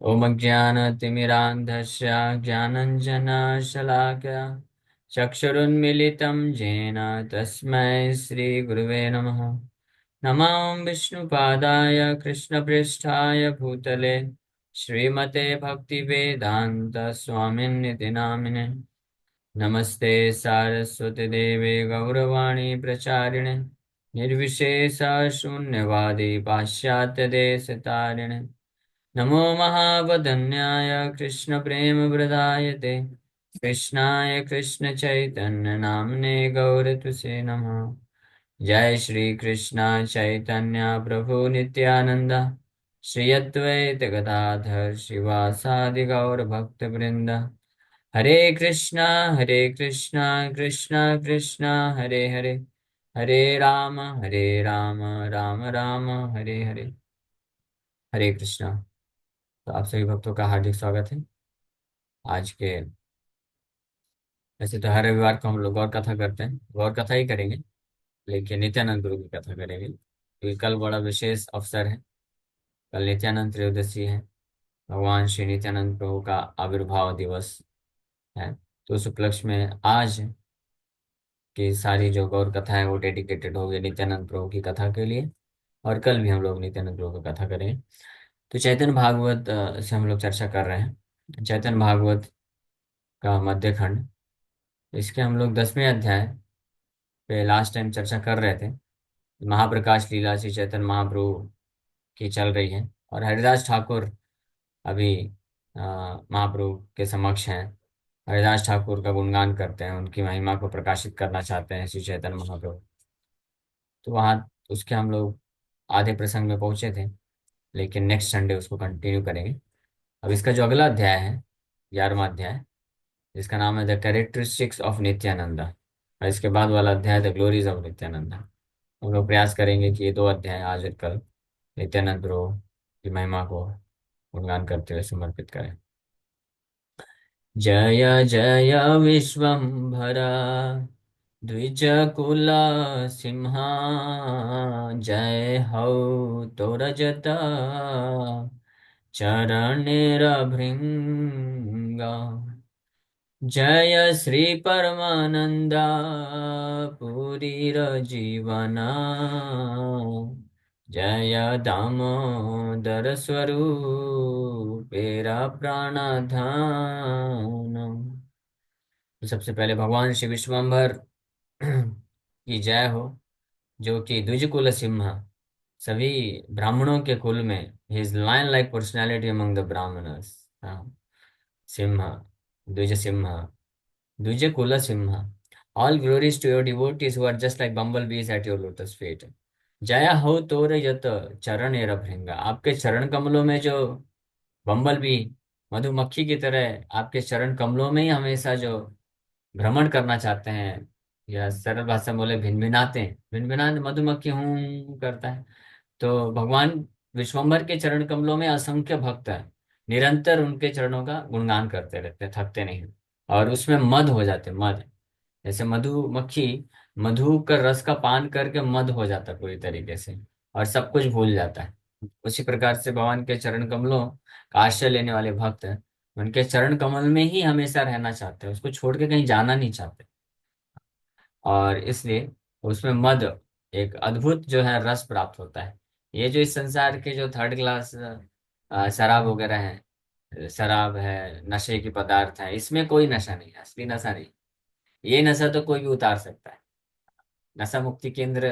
ॐ अज्ञानतिमिरान्धस्य ज्ञानञ्जनशलाकया चक्षुरुन्मिलितं येन तस्मै श्रीगुरुवे नमः। नमः विष्णुपादाय कृष्णपृष्ठाय भूतले श्रीमते भक्तिवेदान्त स्वामिन्निति नामिने। नमस्ते सारस्वती देवे गौरवाणी प्रचारिणे निर्विशेष शून्यवादी पाश्चात्य देश तारिणे। नमो महावदन्याय कृष्णप्रेमप्रदाय ते कृष्णाय कृष्णचैतन्य नाम्ने गौरतुसे नमः। जय श्री कृष्ण चैतन्य प्रभु नित्यानंद श्री अद्वैत गदाधर शिवासादि गौर भक्त वृंद। हरे कृष्णा कृष्णा कृष्णा हरे हरे, हरे राम राम राम हरे हरे। हरे कृष्णा। तो आप सभी भक्तों का हार्दिक स्वागत है। आज के वैसे तो हर रविवार को हम लोग गौर कथा करते हैं, गौर कथा ही करेंगे, लेकिन नित्यानंद गुरु की कथा करेंगे क्योंकि कल बड़ा विशेष अवसर है। कल नित्यानंद त्रयोदशी है, भगवान श्री नित्यानंद प्रभु का आविर्भाव दिवस है। तो उस उपलक्ष्य में आज की सारी जो गौर कथा है वो डेडिकेटेड होगी नित्यानंद प्रभु की कथा के लिए। और कल भी हम लोग नित्यानंद प्रभु की कथा करेंगे। तो चैतन्य भागवत से हम लोग चर्चा कर रहे हैं। चैतन्य भागवत का मध्य खंड, इसके हम लोग 10वें अध्याय पे लास्ट टाइम चर्चा कर रहे थे। महाप्रकाश लीला श्री चैतन्य महाप्रभु की चल रही है और हरिदास ठाकुर अभी महाप्रभु के समक्ष हैं। हरिदास ठाकुर का गुणगान करते हैं, उनकी महिमा को प्रकाशित करना चाहते हैं श्री चैतन्य महाप्रभु। तो वहाँ उसके हम लोग आधे प्रसंग में पहुंचे थे, लेकिन नेक्स्ट संडे उसको कंटिन्यू करेंगे। अब इसका जो अगला अध्याय है, 11वां अध्याय, जिसका नाम है द कैरेक्टरिस्टिक्स ऑफ नित्यानंदा, और इसके बाद वाला अध्याय द ग्लोरीज ऑफ नित्यानंदा। हम लोग प्रयास करेंगे कि ये दो अध्याय आज और कल नित्यानंद प्रभु की महिमा को गुणगान करते हुए समर्पित करें। जय जय विश्वम्भरा द्विजकुल सिंहा, जय हो तो रजता चरणेर भृंगा। जय श्री परमानंदा पुरीर जीवना, जय दामोदर स्वरूप पेरा प्राणधान। तो सबसे पहले भगवान श्री विश्वम्भर की जय हो, जो कि द्विज कुल सिंह, सभी ब्राह्मणों के कुल में he is lion like personality among the Brahmanas. सिंह, द्विज सिंह, द्विज कुल सिंह। All glories to your devotees who are just like bumble bees at your lotus feet. जया हो तोर यत चरण एरप भृंगा। आपके चरण कमलों में जो बम्बल बी, मधुमक्खी की तरह आपके चरण कमलों में ही हमेशा जो भ्रमण करना चाहते हैं, या सरल भाषा में बोले भिनभिनाते हैं, भिनभिना मधुमक्खी हूं करता है। तो भगवान विश्वम्भर के चरण कमलों में असंख्य भक्त हैं, निरंतर उनके चरणों का गुणगान करते रहते हैं, थकते नहीं। और उसमें मद हो जाते, मद जैसे मधुमक्खी मधु का रस का पान करके मद हो जाता है पूरी तरीके से, और सब कुछ भूल जाता है। उसी प्रकार से भगवान के चरण कमलों का आश्रय लेने वाले भक्त हैं, उनके चरण कमल में ही हमेशा रहना चाहते हैं, उसको छोड़ के कहीं जाना नहीं चाहते। और इसलिए उसमें मद, एक अद्भुत जो है रस प्राप्त होता है। ये जो इस संसार के जो थर्ड क्लास शराब वगैरह है, शराब है, नशे की पदार्थ है, इसमें कोई नशा नहीं है, असली नशा नहीं। ये नशा तो कोई भी उतार सकता है। नशा मुक्ति केंद्र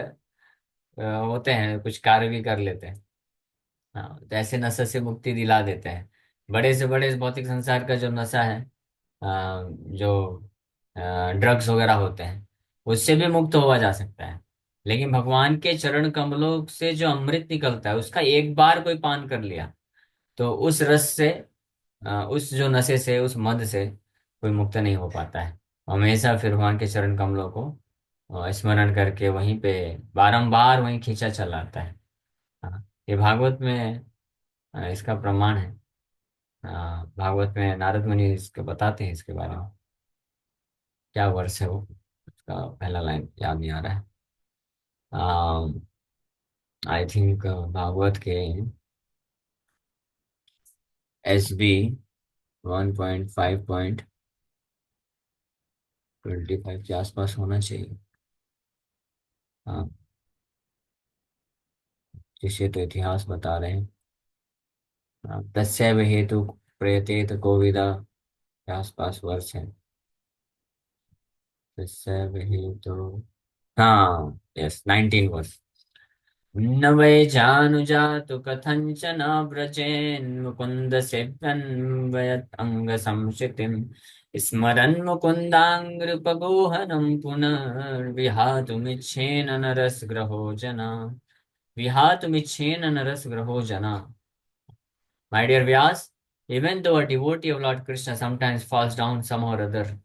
होते हैं, कुछ कार्य भी कर लेते हैं। हाँ, तो ऐसे नशे से मुक्ति दिला देते हैं। बड़े से बड़े इस भौतिक संसार का जो नशा है, जो ड्रग्स वगैरह होते हैं, उससे भी मुक्त हुआ जा सकता है। लेकिन भगवान के चरण कमलों से जो अमृत निकलता है, उसका एक बार कोई पान कर लिया तो उस रस से, उस जो नशे से, उस मद से कोई मुक्त नहीं हो पाता है। हमेशा फिर भगवान के चरण कमलों को स्मरण करके वहीं पे बारंबार वहीं खींचा चला आता है। हाँ, ये भागवत में इसका प्रमाण है। भागवत में नारद मुनि इसको बताते हैं, इसके बारे में। क्या वर्ष है वो, उसका पहला लाइन याद नहीं आ रहा है। आई थिंक भागवत के SB 1.5.25 के आसपास होना चाहिए। हाँ, जिसे तो इतिहास बता रहे हैं। हाँ, तस्या हेतु प्रेतेत कोविदा के आसपास वर्ष है। तस्या हेतु, हाँ यस, 19 वर्ष। न वै जानुजातु कथञ्चन व्रजेन्मुकुन्द सेव्यन्वयत् अङ्गसंशितिम् स्मरन् मुकुन्दाङ्घ्रिपगोहनं पुनर्विहातुमिच्छेन नरसग्रहो जना। विहातुमिच्छेन नरसग्रहो जना। My dear Vyas, even though a devotee of Lord Krishna sometimes falls down somehow or other,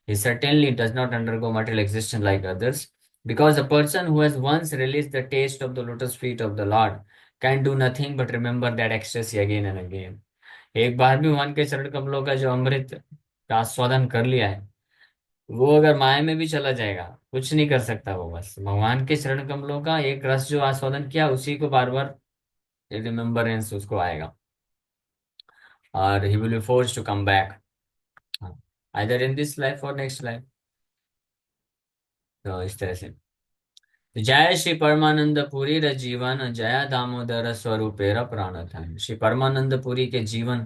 he certainly does not undergo material existence like others, because a person who has once released the taste of the lotus feet of the Lord can do nothing but remember that ecstasy again and again. एक बार भी भगवान के चरण कमलों का जो अमृत का आस्वादन कर लिया है, वो अगर माया में भी चला जाएगा, कुछ नहीं कर सकता। वो बस भगवान के चरण कमलों का एक रस जो आस्वादन किया, उसी को बार बार रिमेम्बरेंस उसको आएगा, और he will be forced to come back, either in this life or next life। तो इस तरह से जय श्री परमानंद पुरी र जीवन, जय दामोदर स्वरूपेर प्राण धन। श्री परमानंद पुरी के जीवन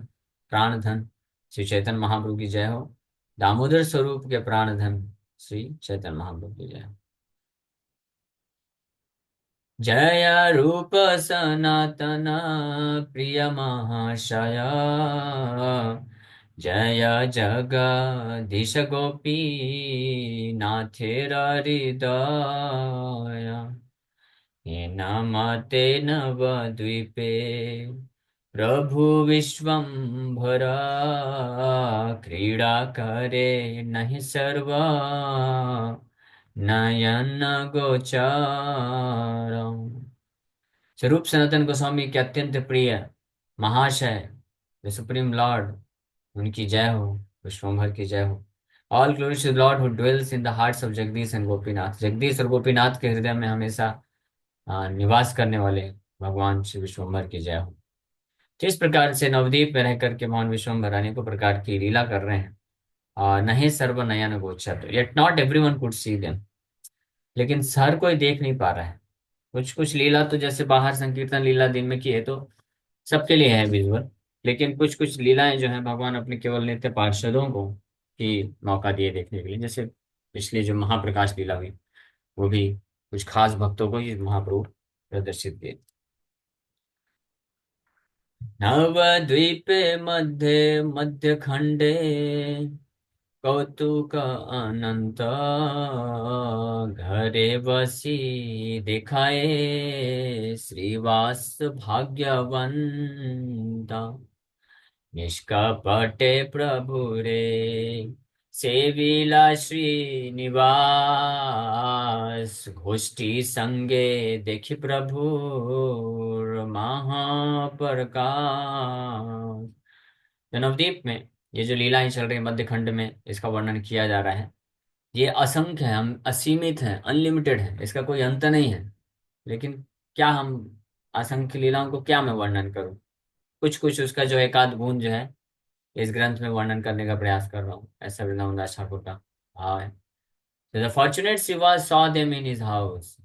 प्राण धन श्री चैतन्य महाप्रभु की जय हो। दामोदर स्वरूप के प्राण धन श्री चैतन्य महाप्रभु की जय हो। जय रूप सनातन प्रिय महाशय, जय जगदीश गोपी नाथेर हृदय, ये नमते नवद्वीपे प्रभु विश्वम्भरा, क्रीडा करे नहीं सर्व नयन गोचरम। स्वरूप सनातन गोस्वामी के अत्यंत प्रिय महाशय द सुप्रीम लॉर्ड, उनकी जय हो, विश्वम्भर की जय हो। All glory to lord who dwells in the hearts of Jagdish and Gopinath. Jagdish और गोपीनाथ के हृदय में हमेशा निवास करने वाले भगवान श्री विश्वम्भर की जय हो। जिस प्रकार से नवदीप में रह करके भगवान विश्वम्भर अनेकों प्रकार की लीला कर रहे हैं, नहीं सर्व नयन गोचर, yet not everyone could see them, लेकिन हर कोई देख नहीं पा रहा है। कुछ कुछ लीला तो जैसे बाहर संकीर्तन लीला दिन में की है, तो सबके लिए है विजुअल, लेकिन कुछ कुछ लीलाएं जो है भगवान अपने केवल नित्य पार्षदों को ही मौका दिए देखने के लिए। जैसे पिछली जो महाप्रकाश लीला हुई, वो भी कुछ खास भक्तों को ही महाप्रभु प्रदर्शित किए। नवद्वीपे मध्ये मध्य खंडे कौतुक अनंत, घरे बसी दिखाए श्रीवास भाग्यवंता, निष्कपटे प्रभु रे सेविला श्रीनिवास, गोष्ठी संगे देखी प्रभु महाप्रकाश। तो नवदीप में ये जो लीलाएं चल रही है मध्य खंड में, इसका वर्णन किया जा रहा है। ये असंख्य है, हम असीमित है, अनलिमिटेड है, इसका कोई अंत नहीं है। लेकिन क्या हम असंख्य लीलाओं को क्या मैं वर्णन करूं, कुछ कुछ उसका जो एकाध गुण जो है इस ग्रंथ में वर्णन करने का प्रयास कर रहा हूँ। ऐसा वृंदावन दास ठाकुर का भाव है। The fortunate Shiva saw them in his house.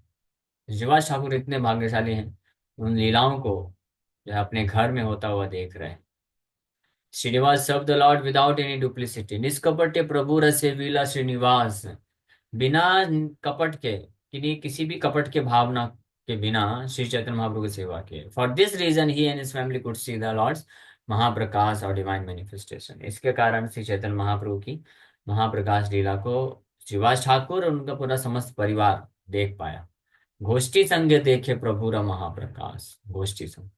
शिवाज ठाकुर इतने भाग्यशाली हैं, उन लीलाओं को जो है अपने घर में होता हुआ देख रहे हैं। Srinivas serve the lord without any duplicity, निष्कपट प्रभु रसे वीला श्रीनिवास। बिना कपट के, किसी भी कपट के भावना के बिना श्री चैतन्य महाप्रभु की सेवा किए। For this reason he and his family could see the lord's Mahaprakash और डिवाइन मैनिफेस्टेशन। इसके कारण श्री चैतन्य महाप्रभु की महाप्रकाश लीला को शिवाज ठाकुर और उनका पूरा समस्त परिवार देख पाया। गोष्ठी संग देखे प्रभु र महाप्रकाश। गोष्ठी संग,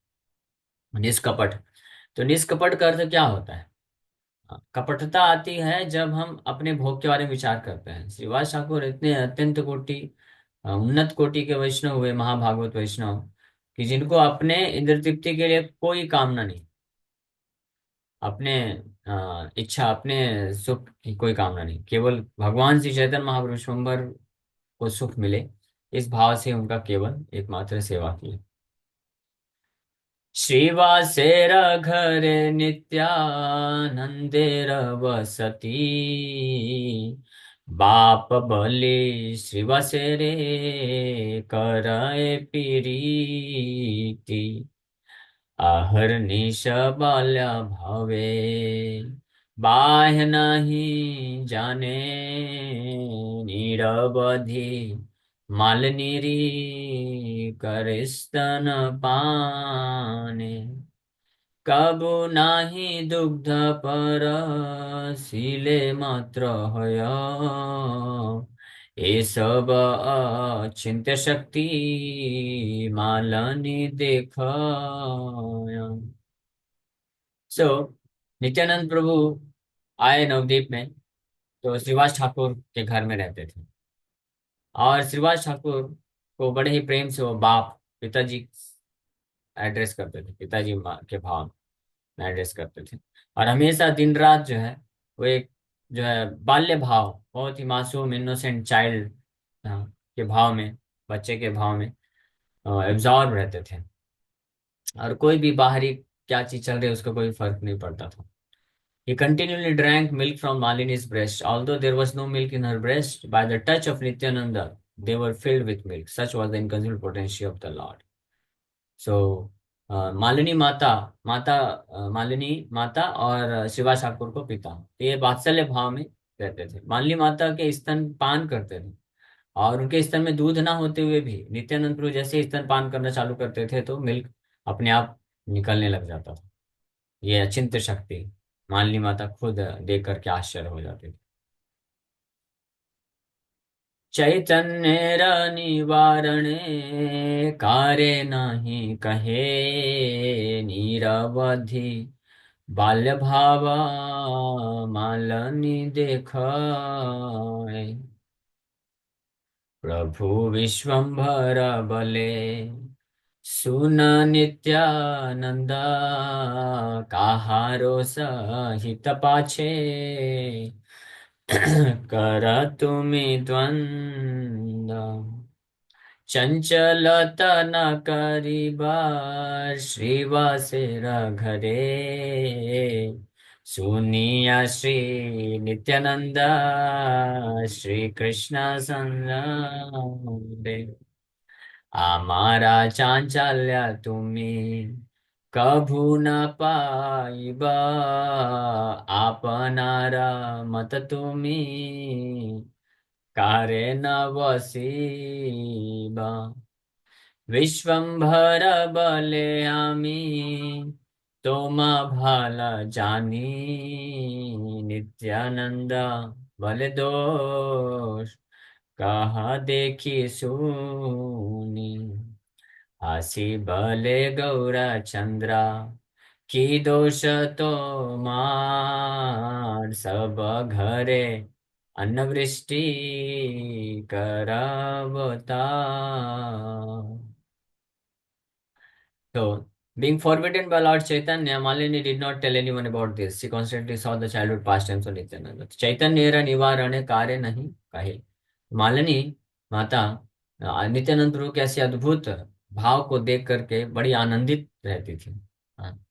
निष्कपट। तो निष्कपट का अर्थ क्या होता है? कपटता आती है जब हम अपने भोग के बारे में विचार करते हैं। श्रीवास ठाकुर इतने अत्यंत कोटि उन्नत कोटि के वैष्णव हुए, महाभागवत वैष्णव, कि जिनको अपने इंद्र तृप्ति के लिए कोई कामना नहीं, अपने इच्छा, अपने सुख की कोई कामना नहीं, केवल भगवान श्री चैतन्य महाप्रभु विश्वम्भर को सुख मिले, इस भाव से उनका केवल एकमात्र सेवा की। श्रीवासेर घरे नित्यानंदेर वसती, बाप बलि श्रीवासेरे करए पीरीति, अहर्निश बाल्या भावे, बाह्य नहीं जाने, नीरवधि मालनीरी कर स्तन पाने, कबु नाही दुग्ध पर सीले मात्र हय, ये सब अचिंत्य शक्ति मालनी देख। सो नित्यानंद प्रभु आए नवदीप में, तो श्रीवास ठाकुर के घर में रहते थे। और श्रीवास ठाकुर को बड़े ही प्रेम से वो बाप पिताजी एड्रेस करते थे, पिताजी के भाव में एड्रेस करते थे। और हमेशा दिन रात जो है वो एक जो है बाल्य भाव, बहुत ही मासूम इनोसेंट चाइल्ड के भाव में, बच्चे के भाव में एब्जॉर्ब रहते थे। और कोई भी बाहरी क्या चीज चल रही है उसका कोई फर्क नहीं पड़ता था। He continually drank milk from Malini's breast. Although there was no milk in her breast, by the touch of Nityananda, they were filled with milk. Such was the inconceivable potency of the Lord. So, Malini माता, मालिनी माता और शिवा ठाकुर को पिता, तो ये वात्सल्य भाव में रहते थे। मालिनी माता के स्तन पान करते थे, और उनके स्तन में दूध ना होते हुए भी नित्यानंद प्रभु जैसे ही स्तन पान करना चालू करते थे तो मिल्क अपने आप निकलने लग जाता था। ये अचिंत्य शक्ति मालिनी माता खुद देख करके आश्चर्य हो जाते थे। चैतन्य निवारणे कार्य नहीं कहे, नीरवधि बाल्य भाव मालनी देख, प्रभु विश्वम्भर बले सुन नित्यानंदा, काहारो सहित पाछे कर तुमि द्वंद्व, चंचलता न करिबा श्रीवासेर घरे, सुनिया श्री नित्यानंदा श्री कृष्ण संग, आमारा चांचल्य तुम्ही कभू न पाइबा, आपनारा मत तुम्ही कारे न वसीबा, विश्वंभर बले आमी तोमा भाला जानी, नित्यानंद बल दोष कहा देखी सुनी, आसी भले गौरा चंद्रा की दोष तो मार, सब घरे अन्नवृष्टि करावता। So, being forbidden by Lord Chaitanya, Malini did not tell anyone about this. She constantly saw the childhood pastimes of Nityananda. चैतन्य निवारण कार्य नहीं कहे। मालिनी माता नित्यानंद प्रभु के ऐसे अद्भुत भाव को देख करके बड़ी आनंदित रहती थी। हाँ।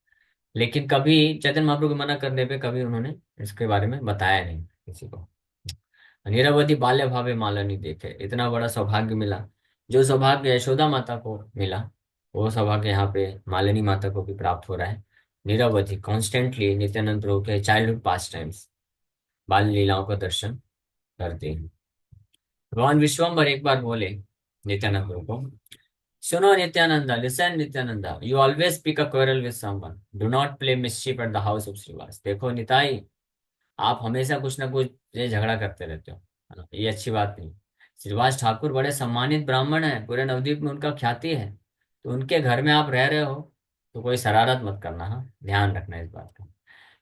लेकिन कभी चैतन्य महाप्रभु के मना करने पे कभी उन्होंने इसके बारे में बताया नहीं किसी को। निरवधि बाल्य भावे मालिनी देखे, इतना बड़ा सौभाग्य मिला। जो सौभाग्य यशोदा माता को मिला, वो सौभाग्य यहाँ पे मालिनी माता को भी प्राप्त हो रहा है। निरवधि कॉन्स्टेंटली नित्यानंद प्रभु के चाइल्डहुड पास टाइम्स, बाल लीलाओं का दर्शन करते हैं। भगवान विश्वम्भर एक बार बोले नित्यानंद प्रभु को, सुनो Nityananda, listen Nityananda, you always pick a quarrel with someone, do not play mischief at the house of Shrivas. देखो निताई, आप हमेशा कुछ ना कुछ ये झगड़ा करते रहते हो, है ना? ये अच्छी बात नहीं। श्रीवास ठाकुर बड़े सम्मानित ब्राह्मण हैं, पूरे नवद्वीप में उनका ख्याति है। तो उनके घर में आप रह रहे हो तो कोई शरारत मत करना, हाँ, ध्यान रखना इस बात का।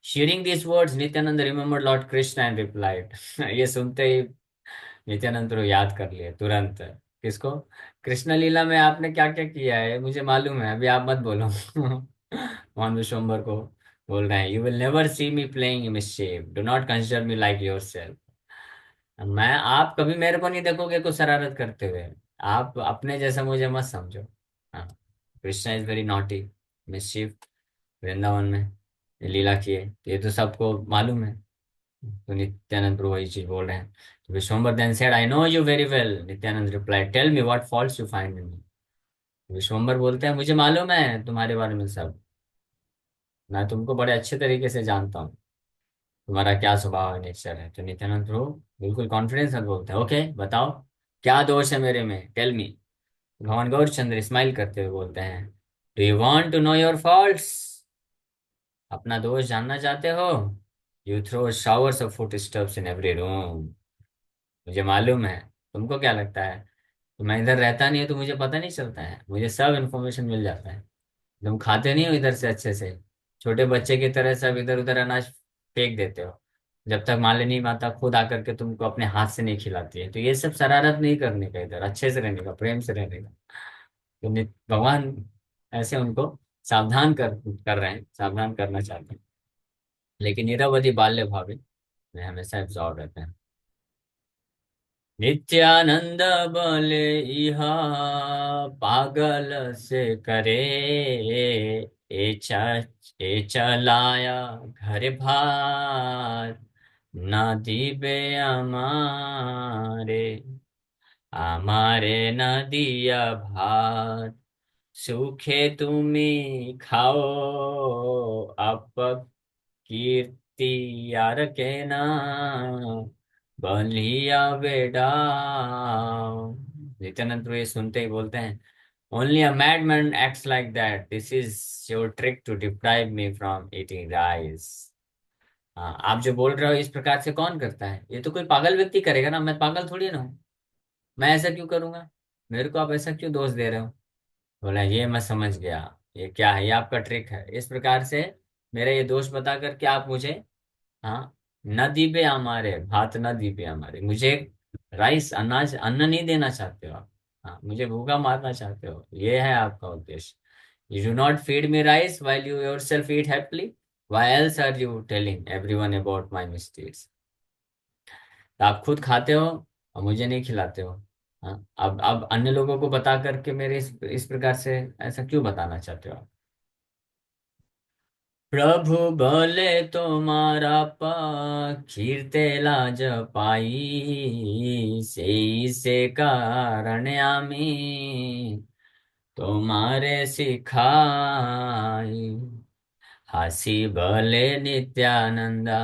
Sharing this words Nityanand remembered Lord Krishna and replied. ये सुनते ही नित्यानंद तो याद कर लिए तुरंत। किसको? कृष्ण लीला में आपने क्या क्या किया है मुझे मालूम है, अभी आप मत बोलो। मोहन विश्वम्बर को बोल रहे हैं, you will never see me playing मिसचिफ, do not consider me like yourself. मैं, आप कभी मेरे को नहीं देखोगे कुछ शरारत करते हुए। आप अपने जैसा मुझे मत समझो। हाँ, Krishna is very naughty, मिसचिफ Vrindavan में ये लीला की है, तो ये तो सबको मालूम है। तो नित्यानंद प्रभु वही चीज बोल रहे हैं। तो Vishwambhar then said, I know you very well. Nityananda reply, tell me what faults you find in me. Vishwambhar बोलते हैं, मुझे मालूम है तुम्हारे बारे में सब, मैं तुमको बड़े अच्छे तरीके से जानता हूँ, तुम्हारा क्या स्वभाव है, नेचर है। तो नित्यानंद प्रभु बिल्कुल कॉन्फिडेंस से बोलते हैं, ओके बताओ क्या दोष है मेरे में, टेल मी। भगवान गौरचंद्र स्माइल करते हुए बोलते हैं, do you want to know your faults? अपना दोष जानना चाहते हो? You throw showers of footsteps in every room. मुझे मालूम है। तुमको क्या लगता है, तो मैं इधर रहता नहीं है तो मुझे पता नहीं चलता है? मुझे सब इन्फॉर्मेशन मिल जाता है। तुम खाते नहीं हो इधर से अच्छे से, छोटे बच्चे की तरह सब इधर उधर अनाज फेंक देते हो, जब तक मालिनी माता खुद आकर के तुमको अपने हाथ से नहीं खिलाती है। तो ये सब शरारत नहीं करने का, इधर अच्छे से रहने का, प्रेम से रहने का। तो भगवान ऐसे उनको सावधान कर रहे हैं, सावधान करना चाहते हैं। लेकिन निरवधि बाल्य भावी में हमेशा एब्जॉर्व रहते हैं। नित्यानंद बोले, इहा पागल से करे, ए चलाया घर भार, ना दीबे हमारे, हमारे न दिया भार, सूखे तुम्ही खाओ आप, कीर्ति यार के नाम, बलिया बेटा। नित्यानंद प्रभु ये सुनते ही बोलते हैं, only a madman acts like that, this is your trick to deprive me from eating rice. हाँ, आप जो बोल रहे हो इस प्रकार से कौन करता है? ये तो कोई पागल व्यक्ति करेगा ना, मैं पागल थोड़ी ना हूँ, मैं ऐसा क्यों करूंगा? मेरे को आप ऐसा क्यों दोष दे रहे हो? बोला, ये मैं समझ गया, ये क्या है, ये आपका ट्रिक है, इस प्रकार से मेरा ये दोष बता करके आप मुझे, हाँ, नदी पे हमारे भात, नदी पे हमारे, मुझे राइस अनाज अन्न नहीं देना चाहते हो आप। हाँ, मुझे भूखा मारना चाहते हो, ये है आपका उद्देश्य। You do not feed me rice while you yourself eat happily, why else are you telling everyone about my misdeeds? तो आप खुद खाते हो और मुझे नहीं खिलाते हो। हाँ, अब अन्य लोगों को बता करके मेरे इस प्रकार से ऐसा क्यों बताना चाहते हो आप? प्रभु भले तुम्हारा कीर्ते लाज पाई, से कारण आमी तुम्हारे सिखाई, हासी भले नित्यानंदा,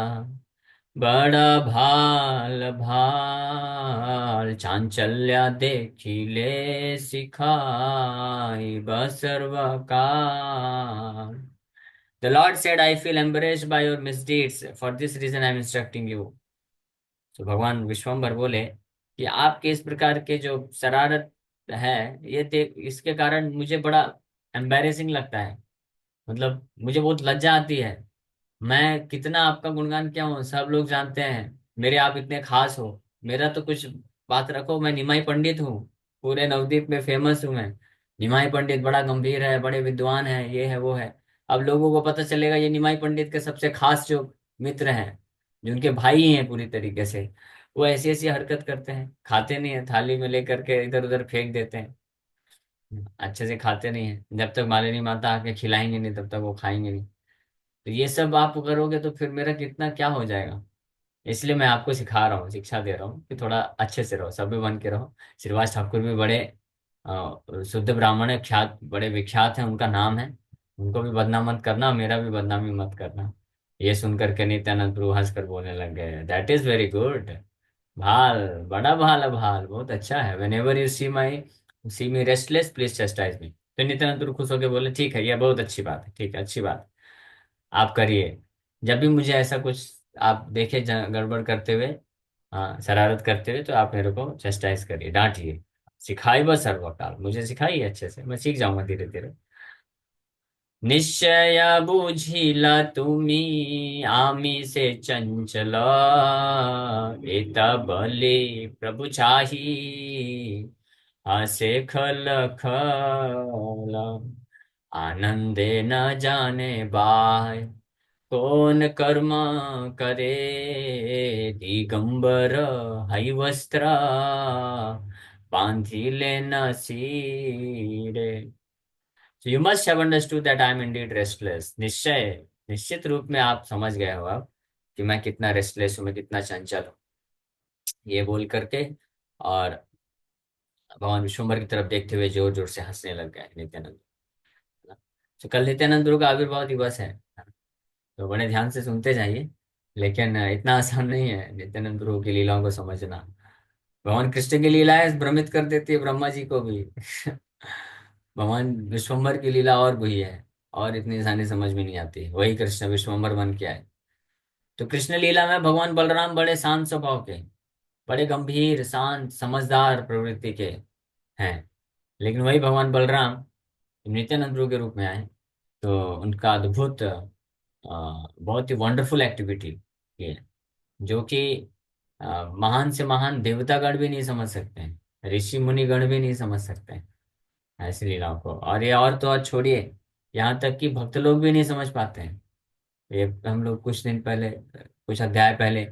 बड़ा भाल भाल चांचल्या देखिले, सिखाई बसर्वकाल। The Lord said, I feel embarrassed by your misdeeds. For this reason, I am instructing you. तो भगवान विश्वम्भर बोले कि आपके इस प्रकार के जो शरारत है, ये देख इसके कारण मुझे बड़ा एम्बैरेसिंग लगता है। मतलब मुझे बहुत लज्जा आती है। मैं कितना आपका गुणगान किया हूँ, सब लोग जानते हैं मेरे आप इतने खास हो। मेरा तो कुछ बात रखो, मैं निमाई पंडित हूँ, पूरे नवद्वीप में फेमस हूँ मैं। निमाई पंडित बड़ा गंभीर है, बड़े विद्वान है, ये है वो है। अब लोगों को पता चलेगा ये निमाई पंडित के सबसे खास जो मित्र हैं, जो उनके भाई हैं पूरी तरीके से, वो ऐसी ऐसी हरकत करते हैं, खाते नहीं है, थाली में लेकर के इधर उधर फेंक देते हैं, अच्छे से खाते नहीं है। जब तक मालिनी माता आके खिलाएंगे नहीं तब तक वो खाएंगे नहीं। तो ये सब आप करोगे तो फिर मेरा कितना क्या हो जाएगा। इसलिए मैं आपको सिखा रहा हूँ, शिक्षा दे रहा हूँ कि थोड़ा अच्छे से रहो, सभ्य बन के रहो। श्रीवास ठाकुर भी बड़े शुद्ध ब्राह्मण है, ख्यात बड़े विख्यात हैं, उनका नाम है। उनको भी बदनाम मत करना, मेरा भी बदनामी मत करना। ये सुनकर के नित्यानंद प्रभु हंस कर बोलने लग गए, दैट इज वेरी गुड भाल, बड़ा भाल है भाल, बहुत अच्छा है। Whenever you see me restless please chastise me. तो नित्यानंद प्रभु खुश होकर बोले, ठीक है, यह बहुत अच्छी बात है, ठीक है, अच्छी बात है, आप करिए। जब भी मुझे ऐसा कुछ आप देखे गड़बड़ करते हुए, हाँ, शरारत करते हुए, तो आप मेरे को चेस्टाइज करिए, डांटिए। सिखाई बस सर्वकाल, मुझे सिखाइए अच्छे से, मैं सीख जाऊंगा धीरे धीरे। निश्चय बुझिला तुम्ही आमी से चंचल, एत बले प्रभु चाही, हसे खल खल, आनंदे न जाने बाय, कौन कर्म करे, दिगंबर हई वस्त्र, बांधिले न सिरे। So you must have understood that I am indeed restless. निश्चित रूप में आप समझ गए हो अब कि मैं कितना रेस्टलेस हूँ, मैं कितना चंचल हूँ। ये बोल करके और भगवान विश्वम्भर की तरफ देखते हुए जोर जोर से हंसने लग गए नित्यानंद। तो कल नित्यानंद गुरु का आविर्भाव दिवस है, तो बड़े ध्यान से सुनते जाइए। लेकिन इतना आसान नहीं है नित्यानंद प्रभु की लीलाओं को समझना। भगवान कृष्ण की लीलाएं भ्रमित कर देती है ब्रह्मा जी को भी। भगवान विश्वम्भर की लीला और भी है, और इतनी आसानी समझ में नहीं आती। वही कृष्ण विश्वम्भर बन के आए। तो कृष्ण लीला में भगवान बलराम बड़े शांत स्वभाव के, बड़े गंभीर शांत समझदार प्रवृत्ति के हैं। लेकिन वही भगवान बलराम नित्यानंद प्रभु के रूप में आए, तो उनका अद्भुत बहुत ही वंडरफुल एक्टिविटी ये, जो कि महान से महान देवतागण भी नहीं समझ सकते हैं, ऋषि मुनिगण भी नहीं समझ सकते हैं ऐसी लीलाओं को। और ये और तो और छोड़िए, यहाँ तक कि भक्त लोग भी नहीं समझ पाते हैं। ये हम लोग कुछ दिन पहले, कुछ अध्याय पहले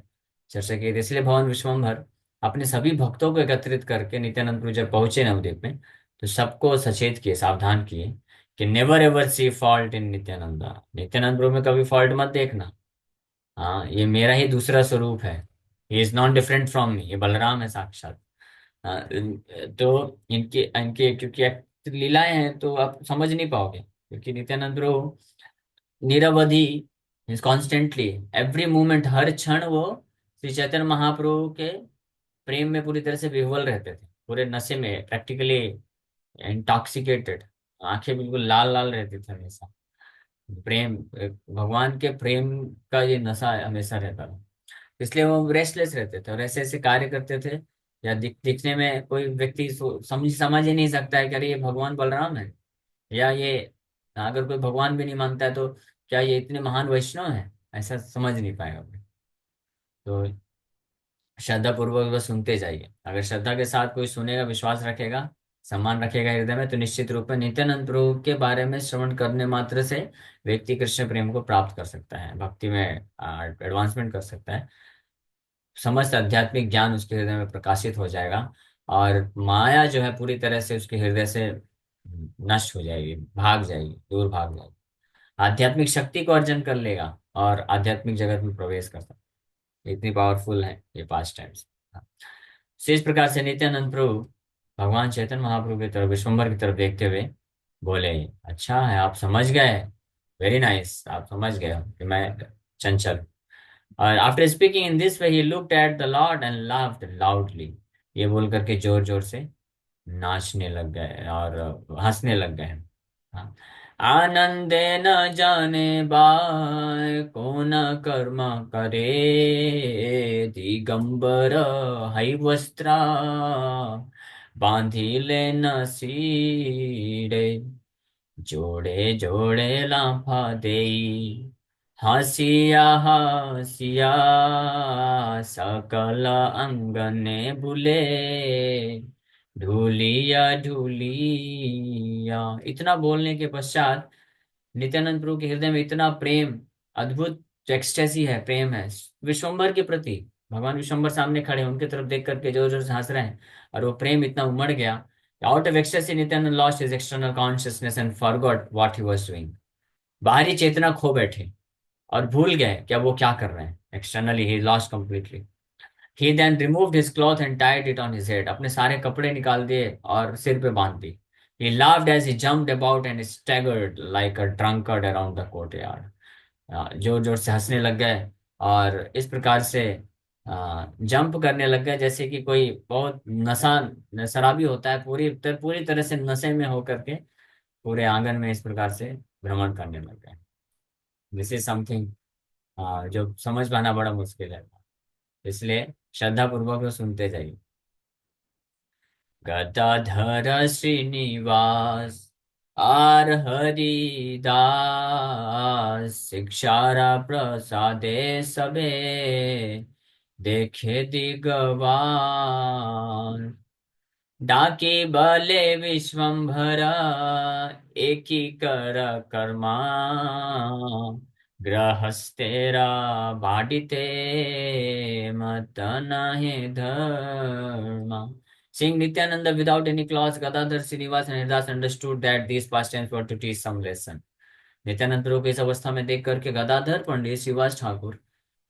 चर्चा की थी। इसलिए भगवान विश्वम्भर अपने सभी भक्तों को एकत्रित करके नित्यानंद प्रभु जब पहुंचे नवद्वीप में, तो सबको सचेत किए, सावधान किए कि never ever see fault in Nityananda. Nityananda Prabhu में कभी फॉल्ट मत देखना। हाँ, ये मेरा ही दूसरा स्वरूप है। He is not different from me, ये बलराम है साक्षात। हाँ, तो इनके इनके क्योंकि लीलाएं हैं तो आप समझ नहीं पाओगे, क्योंकि नित्यानंद प्रभु निरवधि मीन्स कॉन्स्टेंटली एवरी मोमेंट, हर क्षण वो श्री चैतन्य महाप्रभु के प्रेम में पूरी तरह से विह्वल रहते थे, पूरे नशे में, प्रैक्टिकली इंटॉक्सिकेटेड। आंखें बिल्कुल लाल लाल रहती थी हमेशा। प्रेम, भगवान के प्रेम का ये नशा हमेशा रहता था। इसलिए वो रेस्टलेस रहते थे और ऐसे ऐसे कार्य करते थे, या दिखने में कोई व्यक्ति समझ ही नहीं सकता है कि अरे ये भगवान बलराम है, या ये, अगर कोई भगवान भी नहीं मानता है तो क्या ये इतने महान वैष्णव हैं, ऐसा समझ नहीं पाएगा कोई। तो श्रद्धा पूर्वक बस सुनते जाइए। अगर श्रद्धा के साथ कोई सुनेगा, विश्वास रखेगा, सम्मान रखेगा हृदय में, तो निश्चित रूप में नित्यानंद प्रभु के बारे में श्रवण करने मात्र से व्यक्ति कृष्ण प्रेम को प्राप्त कर सकता है, भक्ति में एडवांसमेंट कर सकता है। समस्त आध्यात्मिक ज्ञान उसके हृदय में प्रकाशित हो जाएगा, और माया जो है पूरी तरह से उसके हृदय से नष्ट हो जाएगी, भाग जाएगी, दूर भाग जाएगी। आध्यात्मिक शक्ति को अर्जन कर लेगा और आध्यात्मिक जगत में प्रवेश कर सकता है। इतनी पावरफुल है ये पास्ट टाइम्स। इस प्रकार से नित्यानंद प्रभु भगवान चैतन्य महाप्रभु की तरफ, विश्वम्भर की तरफ देखते हुए बोले, अच्छा है आप समझ गए, वेरी नाइस, आप समझ गए हो कि मैं चंचल हूं। और after speaking in this way he looked at the Lord and laughed loudly. ये बोल करके जोर जोर से नाचने लग गए और हंसने लग गए। हाँ। आनंदे न जाने बाय को न कर्म करे, दिगंबर हई वस्त्रा बांधिले न सिरे, जोड़े जोड़े लाफा देई, हसिया हसिया सकल अंगने बुले, ढूलिया ढूलिया। इतना बोलने के पश्चात नित्यानंद प्रभु के हृदय में इतना प्रेम, अद्भुत एक्सटेसी है, प्रेम है विश्वम्भर के प्रति। भगवान विश्वम्भर सामने खड़े हैं, उनके तरफ देख करके जोर जोर से हंस रहे हैं, और वो प्रेम इतना उमड़ गया। Out of ecstasy Nityanand lost his external consciousness and forgot what he was doing. बाहरी चेतना खो बैठे और भूल गए कि अब वो क्या कर रहे हैं। Externally he lost completely. He then removed his cloth and tied it on his head. अपने सारे कपड़े निकाल दिए और सिर पे बांध दी। He laughed as he jumped about and staggered like a drunkard around the courtyard. जोर जोर से हंसने लग गए और इस प्रकार से जंप करने लग गए, जैसे कि कोई बहुत नशा शराबी होता है, पूरी तरह से नशे में होकर के पूरे आंगन में इस प्रकार से भ्रमण करने लग गए। दिस इज समथिंग जो समझ पाना बड़ा मुश्किल है। इसलिए श्रद्धा पूर्वक वो सुनते जाइए। गदाधर श्रीनिवास आर हरिदास, शिक्षारा प्रसादे सबे देखे दिगवार, डाके बले विश्वम्भरा एकी कर कर्मा, गृहस्थेरा बाडिते मत नहे धर्मा। Seeing Nityananda without any clause, Gadadhar, Srinivas and Haridas understood that these pastimes were to teach some lesson. Nityanand Prabhu को इस अवस्था में देख करके गदाधर पंडित, श्रीवास ठाकुर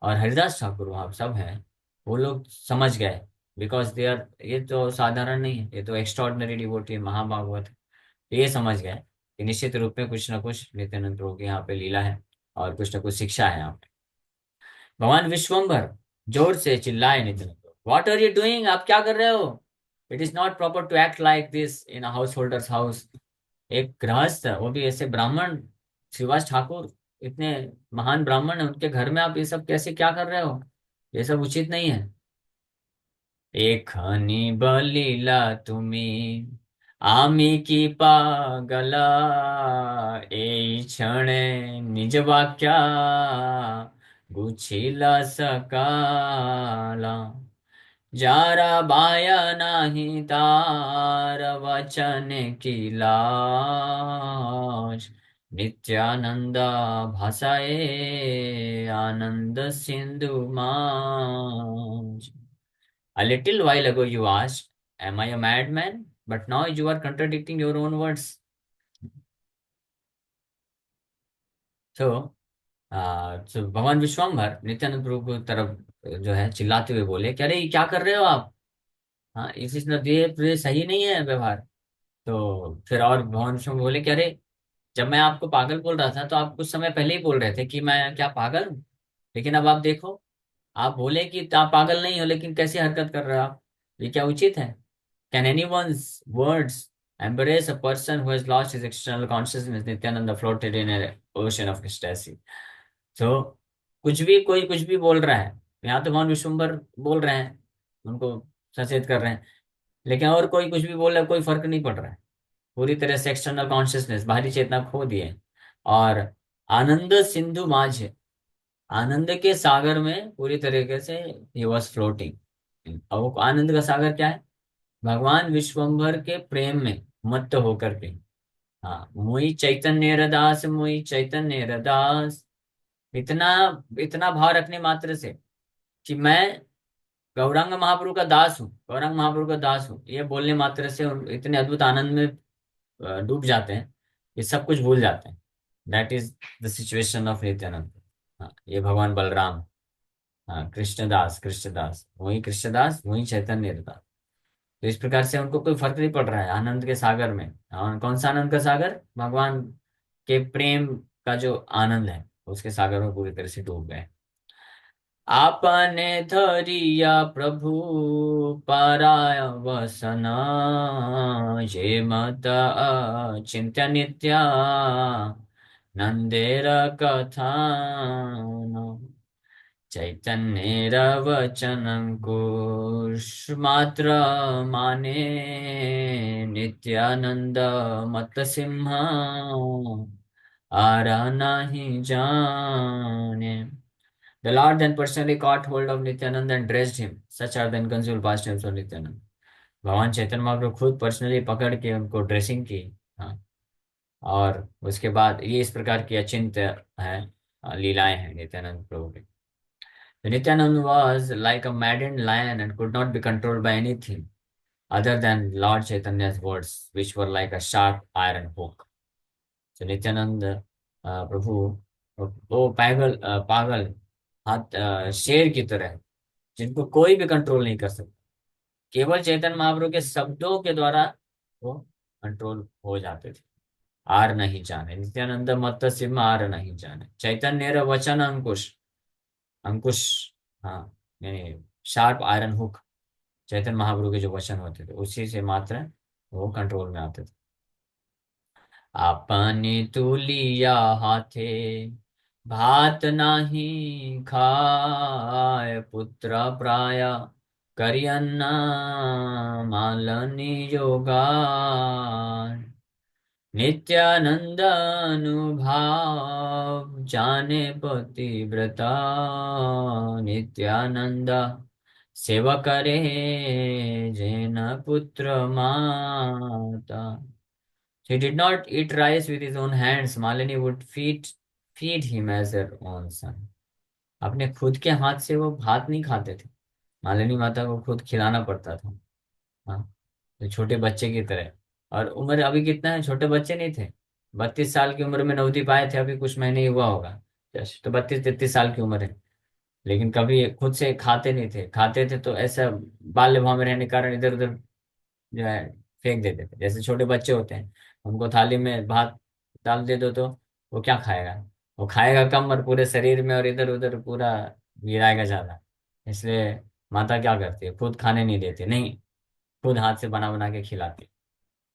और हरिदास ठाकुर वहां सब हैं, वो लोग समझ गए। बिकॉज दे आर, ये तो साधारण नहीं है, ये तो एक्स्ट्रॉर्डनरी डिवोटी है, महाभागवत है। तो ये समझ गए कि निश्चित रूप में कुछ ना कुछ नित्यानंद प्रभु की यहाँ पे लीला है और कुछ ना कुछ शिक्षा है यहाँ पे। भगवान विश्वम्भर जोर से चिल्लाए Nityananda Prabhu, what are you doing, आप क्या कर रहे हो? It is not proper to act like this in a householder's house. एक गृहस्थ, वो भी ऐसे ब्राह्मण, श्रीवास ठाकुर इतने महान ब्राह्मण है, उनके घर में आप ये सब कैसे क्या कर रहे हो? ये सब उचित नहीं है। एखानी बलिला तुम्ही आम्ही की पागला, এই क्षणे निज वाक्या गुच्छिला सकाला, जारा बाया नाही तार वचन की लाज, नित्यानंद भाषाए आनंद सिंधु माज। A little while ago you asked, am I a madman? But now you are contradicting your own words. So, so भगवान विश्वम्भर नित्यानंद प्रभु की तरफ जो है चिल्लाते हुए बोले कि अरे ये क्या कर रहे हो आप? हाँ, इस ये सही नहीं है व्यवहार। तो फिर और भगवान विष्णु बोले कि अरे, जब मैं आपको पागल बोल रहा था तो आप कुछ समय पहले ही बोल रहे थे कि मैं क्या पागल हूँ। लेकिन अब आप देखो, आप बोले कि आप पागल नहीं हो, लेकिन कैसी हरकत कर रहे हो आप? ये क्या उचित है? Can anyone's words embrace a person who has lost his external consciousness? Nityananda floated in an ocean of ecstasy. So कुछ भी, कोई कुछ भी बोल रहा है, यहाँ तो भगवान विश्वम्भर बोल रहे हैं, उनको सचेत कर रहे हैं, लेकिन और कोई कुछ भी बोल रहा है, कोई फर्क नहीं पड़ रहा है। पूरी तरह से एक्सटर्नल कॉन्शियसनेस, बाहरी चेतना खो दिए। और आनंद सिंधु माझ, आनंद के सागर में पूरी तरीके से ही वॉज फ्लोटिंग। और वो आनंद का सागर क्या है? भगवान विश्वम्भर के प्रेम में मत्त होकर के। हाँ, मुई चैतन्य रदास, मुई चैतन्य रदास। इतना इतना भाव रखने मात्र से कि मैं गौरांग महाप्रभु का दास हूँ, गौरांग महाप्रभु का दास हूँ, ये बोलने मात्र से इतने अद्भुत आनंद में डूब जाते हैं, ये सब कुछ भूल जाते हैं। That is the situation of Nityanand. हाँ, ये भगवान बलराम। हाँ, कृष्णदास, कृष्णदास, वही कृष्णदास, वही चैतन्य दास। तो इस प्रकार से उनको कोई फर्क नहीं पड़ रहा है आनंद के सागर में। और कौन सा आनंद का सागर? भगवान के प्रेम का जो आनंद है, उसके सागर में पूरी तरह से डूब गए। आपने धरिया प्रभु पराय वसना, ये मत चिंत्य नित्या नंदेर कथा, चैतन्येरवचनंकुश माने नित्यानंद मत सिंह आरा नहीं जाने। The Lord then personally caught hold of Nityananda and dressed him. Such are the inconceivable pastimes of Nityananda. भगवान चैतन्य महाप्रभु खुद पर्सनली पकड़ के उनको ड्रेसिंग की। हाँ, और उसके बाद ये इस प्रकार की अचिंत्य है लीलाएं हैं नित्यानंद प्रभु की। Nityanand was like a maddened lion and could not be controlled by anything other than Lord Chaitanya's words, which were like a sharp iron hook. So Nityanand प्रभु वो पागल हाथ शेर की तरह है, जिनको कोई भी कंट्रोल नहीं कर सकता। केवल चैतन्य महाप्रभु के शब्दों के द्वारा वो कंट्रोल हो जाते थे। आर नहीं जाने, नित्यानंद मत सिंह आर नहीं जाने, चैतन्य वचन अंकुश, अंकुश, हाँ, यानी sharp iron hook, Chaitanya Mahaprabhu के जो वचन होते थे उसी से मात्र वो कंट्रोल में आते थे। आपने तुलिया हाथे भात नाही खाय, पुत्र प्राय करियन्ना मालनी योगार, नित्यानंद अनुभाव जाने पतिव्रता, नित्यानंद सेवा करे जैन पुत्र माता। He did not eat rice with his own hands. Malini would feed him as her own son. अपने खुद के हाथ से वो भात नहीं खाते थे, मालिनी माता को खुद खिलाना पड़ता था। हाँ, तो छोटे बच्चे की तरह। और उम्र अभी कितना है, छोटे बच्चे नहीं थे। 32 साल की उम्र में नवदीप आए थे, अभी कुछ महीने ही हुआ होगा जस्ट, तो 32-33 साल की उम्र है। लेकिन कभी खुद से खाते नहीं थे, खाते थे तो ऐसा बाल्य भाव में रहने के कारण इधर उधर जो है फेंक देते थे, जैसे छोटे बच्चे होते हैं। उनको थाली में भात डाल दे दो तो वो क्या खाएगा, वो खाएगा कम और पूरे शरीर में और इधर उधर पूरा गिराएगा ज्यादा। इसलिए माता क्या करती है, खुद खाने नहीं देती, नहीं, खुद हाथ से बना बना के खिलाती।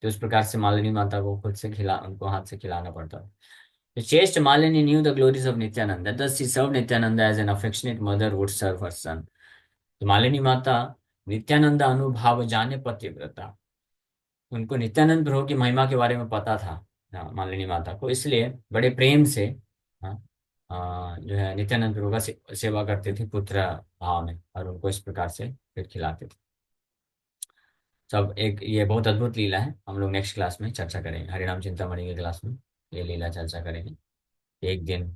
तो उस प्रकार से मालिनी माता को खुद से खिला, उनको हाथ से खिलाना पड़ता था। The chaste Malini knew the glories of Nityananda. Thus she served Nityananda as an affectionate mother would serve her son. तो मालिनी माता नित्यानंद अनुभाव जाने पतिव्रता, उनको नित्यानंद प्रभु की महिमा के बारे में पता था, हाँ, मालिनी माता को, इसलिए बड़े प्रेम से, हाँ, जो है नित्यानंद प्रभु का सेवा करते थे पुत्र भाव में, और उनको इस प्रकार से फिर खिलाते थे। सब एक ये बहुत अद्भुत लीला है, हम लोग नेक्स्ट क्लास में चर्चा करेंगे, हरिनाम चिंतामणि के क्लास में ये लीला चर्चा करेंगे। एक दिन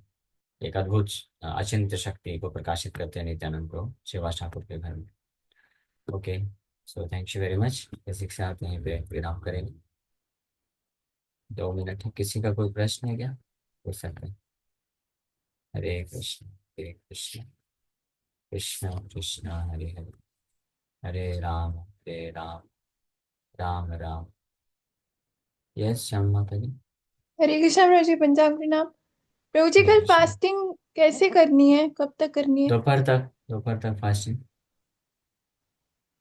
एक अद्भुत अचिंत्य शक्ति को प्रकाशित करते हैं नित्यानंद प्रभु शिवा ठाकुर के घर में। Okay, so thank you very much. इसी के साथ यहीं पे विराम करेंगे। 2 मिनट है, किसी का कोई प्रश्न है क्या, पूछ सकते हैं। हरे कृष्ण, हरे कृष्ण, कृष्ण कृष्ण हरे हरे, हरे राम, राम राम। यस श्याम माता जी। हरे कृष्णा प्रभु जी, पंचांग प्रणाम। प्रभु जी, हरे कल कृष्ण। फास्टिंग कैसे करनी है, कब तक करनी है? दोपहर तक फास्टिंग।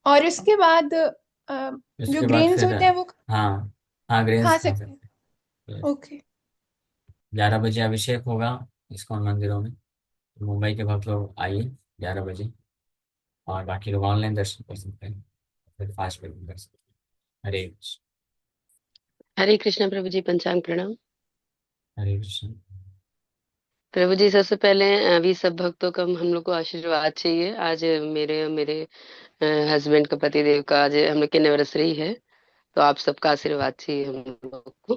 और उसके बाद जो उसके बाद ग्रेन्स फिर, होते हैं वो हाँ, हाँ खा ग्रेन्स खा सकते हैं? सकते हैं। ओके। 11 बजे अभिषेक होगा इस्कॉन मंदिरों में, मुंबई के भक्त लोग आइए 11 बजे, और बाकी लोग ऑनलाइन दर्शन कर सकते हैं, फिर फास्ट पेमेंट कर सकते हैं। हरे कृष्ण। हरे कृष्णा प्रभु जी, पंचांग प्रणाम। हरे कृष्ण। प्रभु जी, सबसे पहले अभी सब भक्तों का हम लोग को आशीर्वाद चाहिए। आज मेरे मेरे हस्बैंड का, पतिदेव का आज हम लोग की एनिवर्सरी है। तो आप सबका आशीर्वाद चाहिए हम लोग को,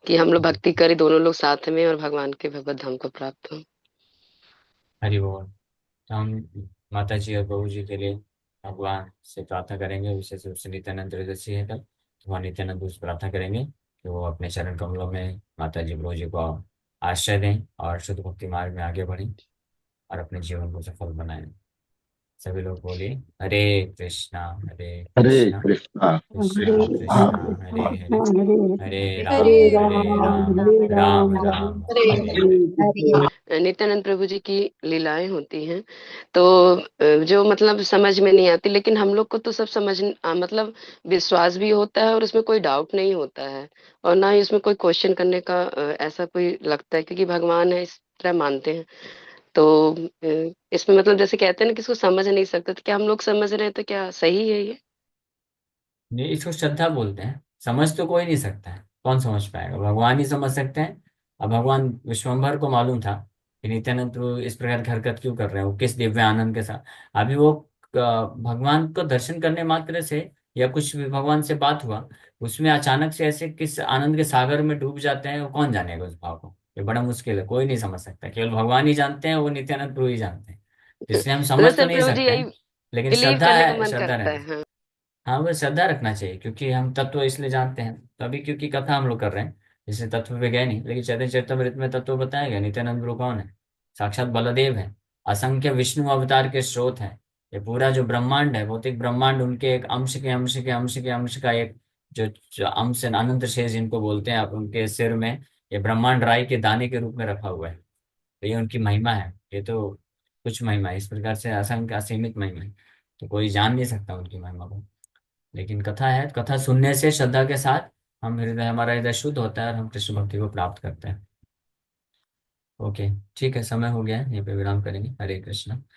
कि हम लोग भक्ति करें दोनों लोग साथ में और भगवान के भगवत धाम को प्राप्त हो। हरि बोल। तो हम माता जी और बहू जी के लिए भगवान से प्रार्थना करेंगे, विशेष रूप से नित्यानंद त्रयोदशी है कल, तो वहाँ नित्यानंद से प्रार्थना करेंगे कि वो अपने चरण कमलों में माता जी बहू जी को आश्रय दें और शुद्ध भक्ति मार्ग में आगे बढ़ें और अपने जीवन को सफल बनाएं। सभी लोग बोलिए हरे कृष्णा, हरे हरे कृष्णा, कृष्णा कृष्णा कृष्ण कृष्णा कृष्ण हरे हरे, हरे हरे राम, राम, हरे राम, राम राम, हरे हरे हरे। हरे। नित्यानंद प्रभु जी की लीलाएं होती हैं, तो जो मतलब समझ में नहीं आती, लेकिन हम लोग को तो सब समझ मतलब विश्वास भी होता है और उसमें कोई डाउट नहीं होता है, और ना ही उसमें कोई क्वेश्चन करने का ऐसा कोई लगता है, क्योंकि भगवान है इस तरह मानते हैं। तो इसमें मतलब जैसे कहते हैं ना, किसको समझ नहीं सकते, तो क्या हम लोग समझ रहे हैं, तो क्या सही है ये? ये इसको श्रद्धा बोलते हैं, समझ तो कोई नहीं सकता है, कौन समझ पाएगा, भगवान ही समझ सकते हैं। अब भगवान विश्वम्भर को मालूम था कि नित्यानंद प्रभु इस प्रकार की हरकत क्यों कर रहे हैं, वो किस दिव्य आनंद के साथ। अभी वो भगवान को दर्शन करने मात्र से या कुछ भी भगवान से बात हुआ, उसमें अचानक से ऐसे किस आनंद के सागर में डूब जाते हैं, वो कौन जानेगा उस भाव को। ये बड़ा मुश्किल है, कोई नहीं समझ सकता, केवल भगवान ही जानते हैं, वो नित्यानंद प्रभु ही जानते हैं। तो इसलिए हम मतलब समझ तो सर नहीं प्रभु जी, सकते यही हैं, लेकिन बिलीव श्रद्धा करने का है, मन श्रद्धा करता रहना है। चाहिए। हाँ। हाँ वो श्रद्धा रखना चाहिए, क्योंकि हम तत्व इसलिए जानते हैं, तो अभी क्योंकि कथा हम लोग कर रहे हैं, इसलिए तत्व पे गए नहीं, लेकिन चैतन्य चरितमृत में तत्व बताया गया। नित्यानंद गुरु कौन है, साक्षात बलदेव है, असंख्य विष्णु अवतार के स्रोत हैं। ये पूरा जो ब्रह्मांड है, भौतिक ब्रह्मांड, उनके एक अंश के अंश के अंश के अंश का एक जो अंश है, अनंत शेष जिनको बोलते हैं आप, उनके सिर में ये ब्रह्मांड राई के दाने के रूप में रखा हुआ है। तो ये उनकी महिमा है, ये तो कुछ महिमा है, इस प्रकार से असंख्य असीमित महिमा है, तो कोई जान नहीं सकता उनकी महिमा को। लेकिन कथा है, कथा सुनने से श्रद्धा के साथ हम हृदय, हमारा हृदय शुद्ध होता है और हम कृष्ण भक्ति को प्राप्त करते हैं। ओके, ठीक है, समय हो गया है, यहीं पे विराम करेंगे। हरे कृष्ण।